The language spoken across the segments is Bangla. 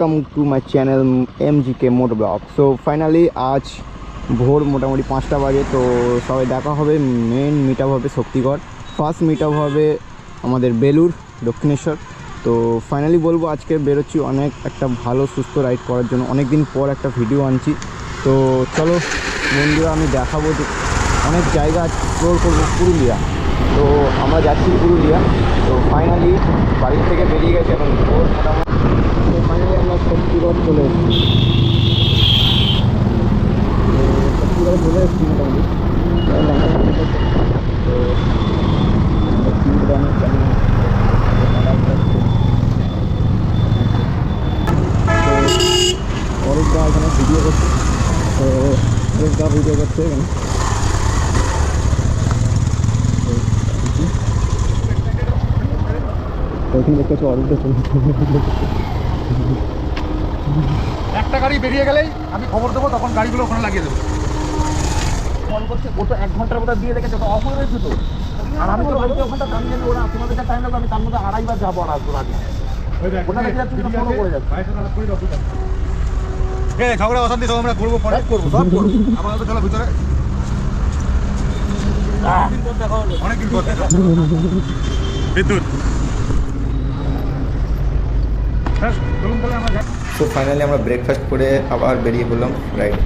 Welcome to my channel MGK moto blog. So finally আজ ভোর মোটামুটি 5টা বাজে। তো সবাই দেখা হবে, মেন মিট আপ হবে শক্তিগড়, ফার্স্ট মিট আপ হবে আমাদের বেলুর দক্ষিণেশ্বর। তো ফাইনালি বলবো আজকে বেরোচ্ছি অনেক একটা ভালো সুস্থ রাইড করার জন্য, অনেক দিন পর একটা ভিডিও আনছি। তো চলো বন্ধুরা, আমি দেখাবো যে অনেক জায়গা এক্সপ্লোর করবো পুরুলিয়া। তো আমরা যাচ্ছি পুরুলিয়া। তো ফাইনালি বাড়ি থেকে বেরিয়ে গেছে এখন ভোর মোটামুটি। তো ফাইনালি আমরা শক্তিগড় চলে এসেছি। শক্তিগড় চলে এসেছি মোটামুটি। তো অনেকটা এখানে ভিডিও করছে, তো অনেকটা ভিডিও করছে এখানে। একটা গাড়ি বেরিয়ে গেলেই আমি খবর দেবো, তখন গাড়িগুলো ওখানে লাগিয়ে দেবো। কল করছে, ও তো 1 ঘন্টার মধ্যে দিয়ে রেখেছে, তো অফ হয়ে রয়েছে তো। আর আমি তো বাড়িতে ওখানটা আমি জানি ওরা তোমাদের যা টাইম লাগবে, আমি তার মধ্যে 2.5 বার যাবো আর আসবো আগে। ওটা দেখে তুমি ফোনও করে যাচ্ছ। ঝগড়া অশান্তি সব আমরা করবো, পরে করবো, সব করবো। আমার তো চলো ভিতরে, অনেকদিন পর বিদ্যুৎ। তো ফাইনালি আমরা ব্রেকফাস্ট করে আবার বেরিয়ে পড়লাম রাইড।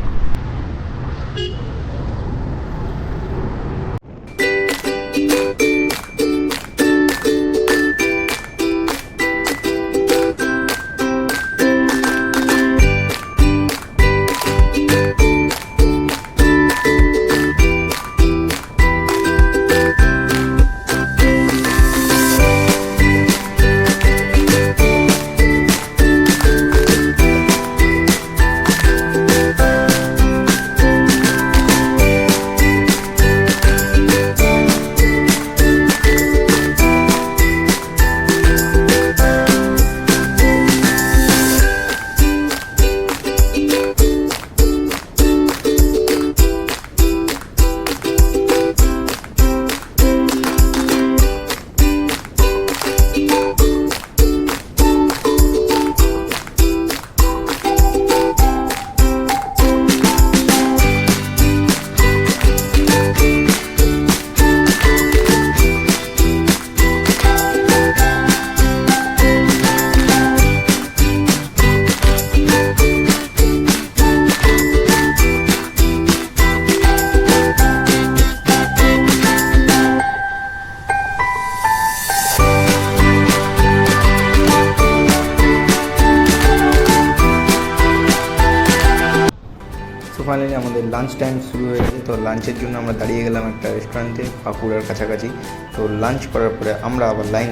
ফাইনালি আমাদের লাঞ্চ টাইম শুরু হয়েছে। তো লাঞ্চের জন্য আমরা দাঁড়িয়ে গেলাম একটা রেস্টুরেন্টে বাঁকুড়ার কাছাকাছি। তো লাঞ্চ করার পরে আমরা আবার লাইন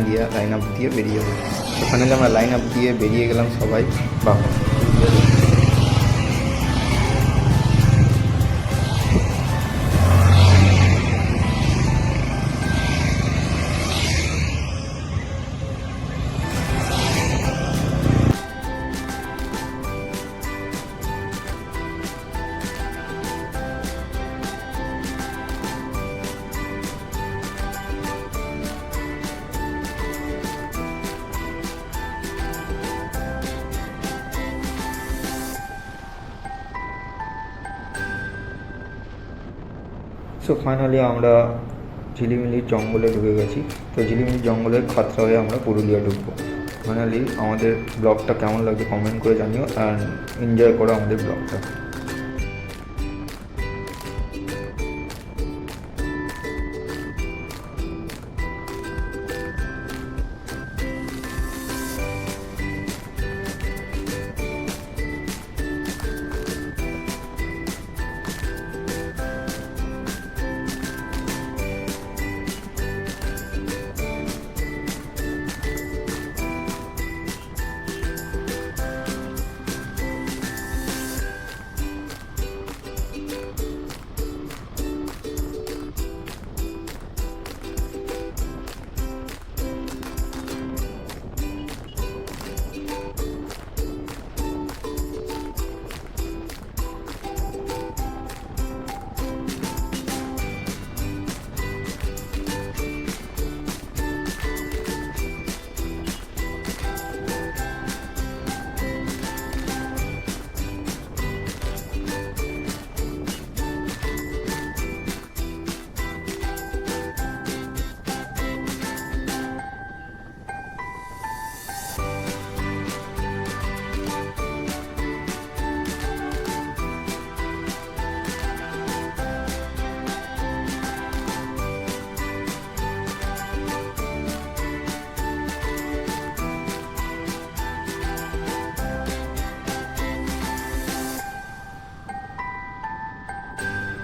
আপ দিয়ে বেরিয়ে যাবো। তো ফাইনালি আমরা লাইন আপ দিয়ে বেরিয়ে গেলাম সবাই বাঁকুড়া। সো ফাইনালি আমরা ঝিলিমিলির জঙ্গলে ঢুকে গেছি। তো ঝিলিমিলির জঙ্গলের খাতরা হয়ে আমরা পুরুলিয়া ঢুকবো। ফাইনালি আমাদের ব্লগটা কেমন লাগছে কমেন্ট করে জানিও, অ্যান্ড এনজয় করো আমাদের ব্লগটা।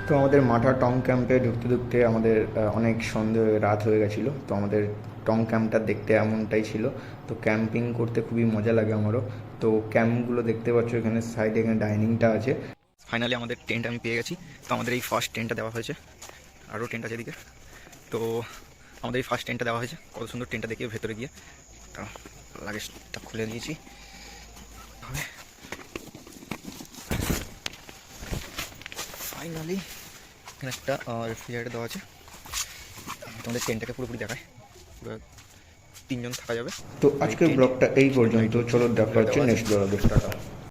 তো আমাদের মাঠা টং ক্যাম্পে ঢুকতে ঢুকতে আমাদের অনেক সন্ধ্যে রাত হয়ে গেছিলো। তো আমাদের টং ক্যাম্পটা দেখতে এমনটাই ছিল। তো ক্যাম্পিং করতে খুবই মজা লাগে আমারও। তো ক্যাম্পগুলো দেখতে পাচ্ছ, এখানে সাইডে এখানে ডাইনিংটা আছে। ফাইনালি আমাদের টেন্ট আমি পেয়ে গেছি। তো আমাদের এই ফার্স্ট টেন্টটা দেওয়া হয়েছে, আরও টেন্ট আছে এদিকে। তো আমাদের এই ফার্স্ট টেন্টটা দেওয়া হয়েছে, কত সুন্দর টেন্টটা দেখে ভেতরে গিয়ে তো লাগেজটা খুলে দিয়েছি। ফাইনালি এখানে একটা রেফ্রিজারেটর দেওয়া আছে। তোমাদের টেন্টটাকে পুরোপুরি দেখায়, পুরো 3 জন থাকা যাবে। তো আজকের ব্লগটা এই পর্যন্ত, চলো দেখা হচ্ছে নেক্সট ব্লগে।